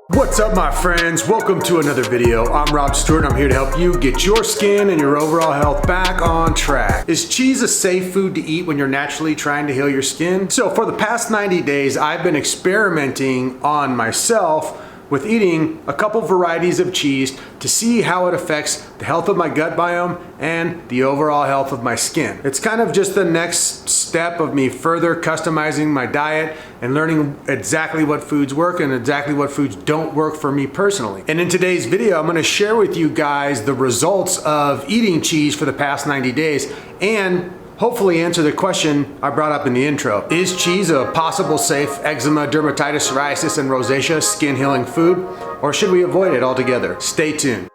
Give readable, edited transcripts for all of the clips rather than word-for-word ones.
What's up, my friends? Welcome to another video. I'm Rob Stuart and I'm here to help you get your skin and your overall health back on track. Is cheese a safe food to eat when you're naturally trying to heal your skin? So for the past 90 days, I've been experimenting on myself with eating a couple varieties of cheese to see how it affects the health of my gut biome and the overall health of my skin. It's kind of just the next step of me further customizing my diet and learning exactly what foods work and exactly what foods don't work for me personally. And in today's video, I'm gonna share with you guys the results of eating cheese for the past 90 days and hopefully answer the question I brought up in the intro. Is cheese a possible safe eczema, dermatitis, psoriasis, and rosacea skin healing food? Or should we avoid it altogether? Stay tuned.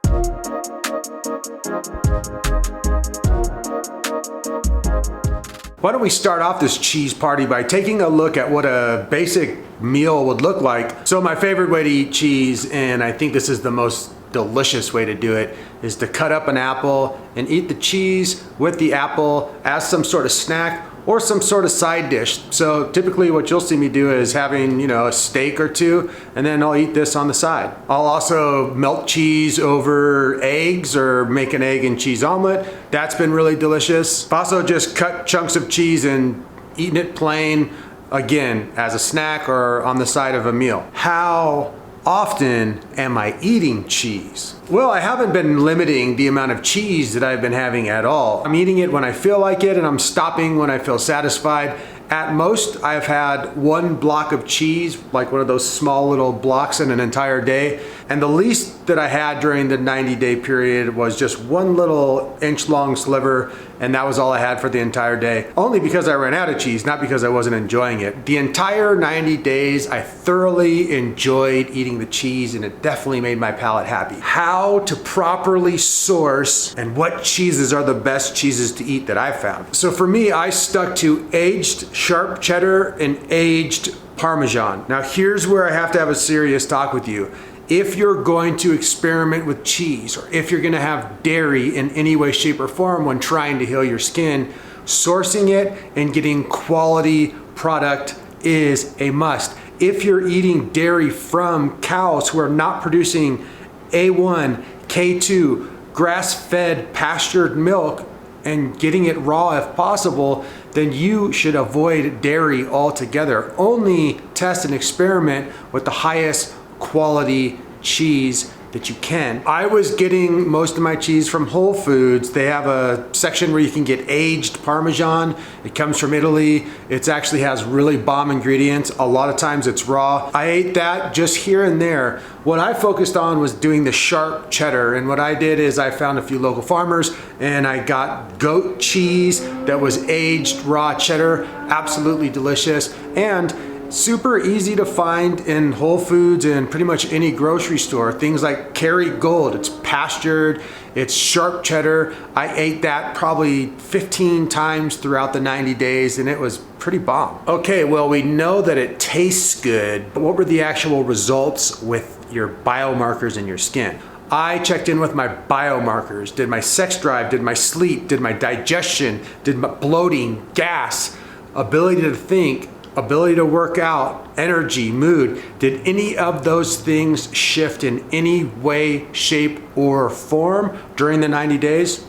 Why don't we start off this cheese party by taking a look at what a basic meal would look like. So my favorite way to eat cheese, and I think this is the most delicious way to do it, is to cut up an apple and eat the cheese with the apple as some sort of snack or some sort of side dish. So typically what you'll see me do is having, a steak or two, and then I'll eat this on the side. I'll also melt cheese over eggs or make an egg and cheese omelet. That's been really delicious. I've also just cut chunks of cheese and eaten it plain, again, as a snack or on the side of a meal. How often am I eating cheese? Well, I haven't been limiting the amount of cheese that I've been having at all. I'm eating it when I feel like it and I'm stopping when I feel satisfied. At most, I've had one block of cheese, like one of those small little blocks in an entire day. And the least that I had during the 90-day period was just one little inch-long sliver, and that was all I had for the entire day. Only because I ran out of cheese, not because I wasn't enjoying it. The entire 90 days, I thoroughly enjoyed eating the cheese, and it definitely made my palate happy. How to properly source and what cheeses are the best cheeses to eat that I've found. So for me, I stuck to aged sharp cheddar and aged Parmesan. Now here's where I have to have a serious talk with you. If you're going to experiment with cheese, or if you're gonna have dairy in any way, shape, or form when trying to heal your skin, sourcing it and getting quality product is a must. If you're eating dairy from cows who are not producing A1, K2, grass-fed pastured milk and getting it raw if possible, then you should avoid dairy altogether. Only test and experiment with the highest quality cheese that you can. I was getting most of my cheese from Whole Foods. They have a section where you can get aged Parmesan. It comes from Italy. It actually has really bomb ingredients. A lot of times it's raw. I ate that just here and there. What I focused on was doing the sharp cheddar, and what I did is I found a few local farmers and I got goat cheese that was aged raw cheddar. Absolutely delicious and super easy to find in Whole Foods and pretty much any grocery store. Things like Kerry Gold, it's pastured, it's sharp cheddar. I ate that probably 15 times throughout the 90 days and it was pretty bomb. Okay, well, we know that it tastes good, but what were the actual results with your biomarkers in your skin? I checked in with my biomarkers. Did my sex drive, did my sleep, did my digestion, did my bloating, gas, ability to think, ability to work out, energy, mood, did any of those things shift in any way, shape, or form during the 90 days?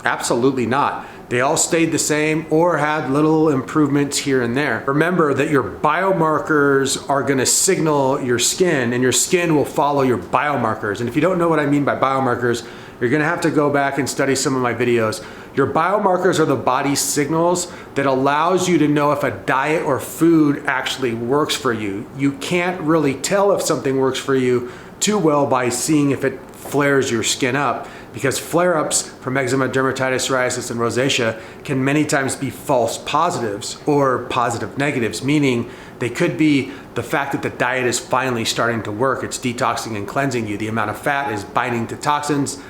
Absolutely not. They all stayed the same or had little improvements here and there. Remember that your biomarkers are gonna signal your skin and your skin will follow your biomarkers. And if you don't know what I mean by biomarkers, you're gonna have to go back and study some of my videos. Your biomarkers are the body signals that allows you to know if a diet or food actually works for you. You can't really tell if something works for you too well by seeing if it flares your skin up, because flare-ups from eczema, dermatitis, psoriasis, and rosacea can many times be false positives or positive negatives, meaning they could be the fact that the diet is finally starting to work. It's detoxing and cleansing you. The amount of fat is binding to toxins.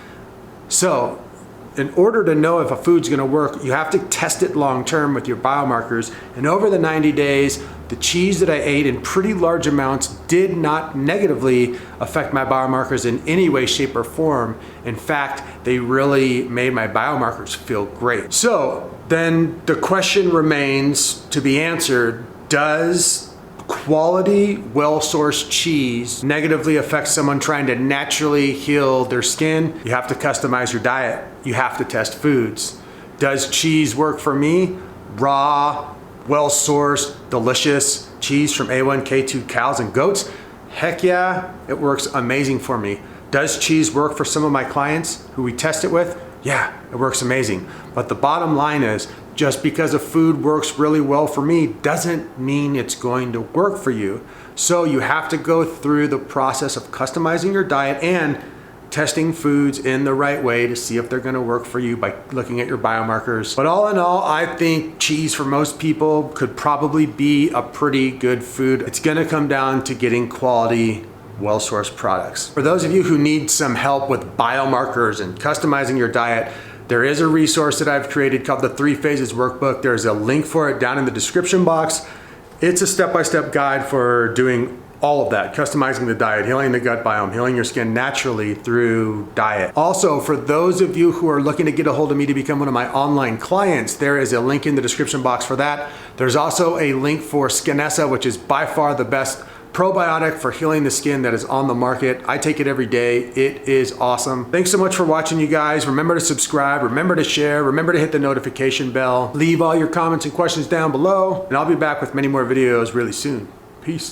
So in order to know if a food's gonna work, you have to test it long-term with your biomarkers. And over the 90 days, the cheese that I ate in pretty large amounts did not negatively affect my biomarkers in any way, shape, or form. In fact, they really made my biomarkers feel great. So then the question remains to be answered, Does quality, well-sourced cheese negatively affect someone trying to naturally heal their skin? You have to customize your diet. You have to test foods. Does cheese work for me? Raw, well-sourced, delicious cheese from A1, K2 cows and goats? Heck yeah, it works amazing for me. Does cheese work for some of my clients who we test it with? Yeah, it works amazing. But the bottom line is, just because a food works really well for me doesn't mean it's going to work for you. So you have to go through the process of customizing your diet and testing foods in the right way to see if they're gonna work for you by looking at your biomarkers. But all in all, I think cheese for most people could probably be a pretty good food. It's gonna come down to getting quality, well-sourced products. For those of you who need some help with biomarkers and customizing your diet, there is a resource that I've created called the 3 Phases Workbook. There's a link for it down in the description box. It's a step-by-step guide for doing all of that, customizing the diet, healing the gut biome, healing your skin naturally through diet. Also, for those of you who are looking to get a hold of me to become one of my online clients, there is a link in the description box for that. There's also a link for Skinessa, which is by far the best probiotic for healing the skin that is on the market. I take it every day. It is awesome. Thanks so much for watching, you guys. Remember to subscribe, remember to share, remember to hit the notification bell. Leave all your comments and questions down below, and I'll be back with many more videos really soon. Peace.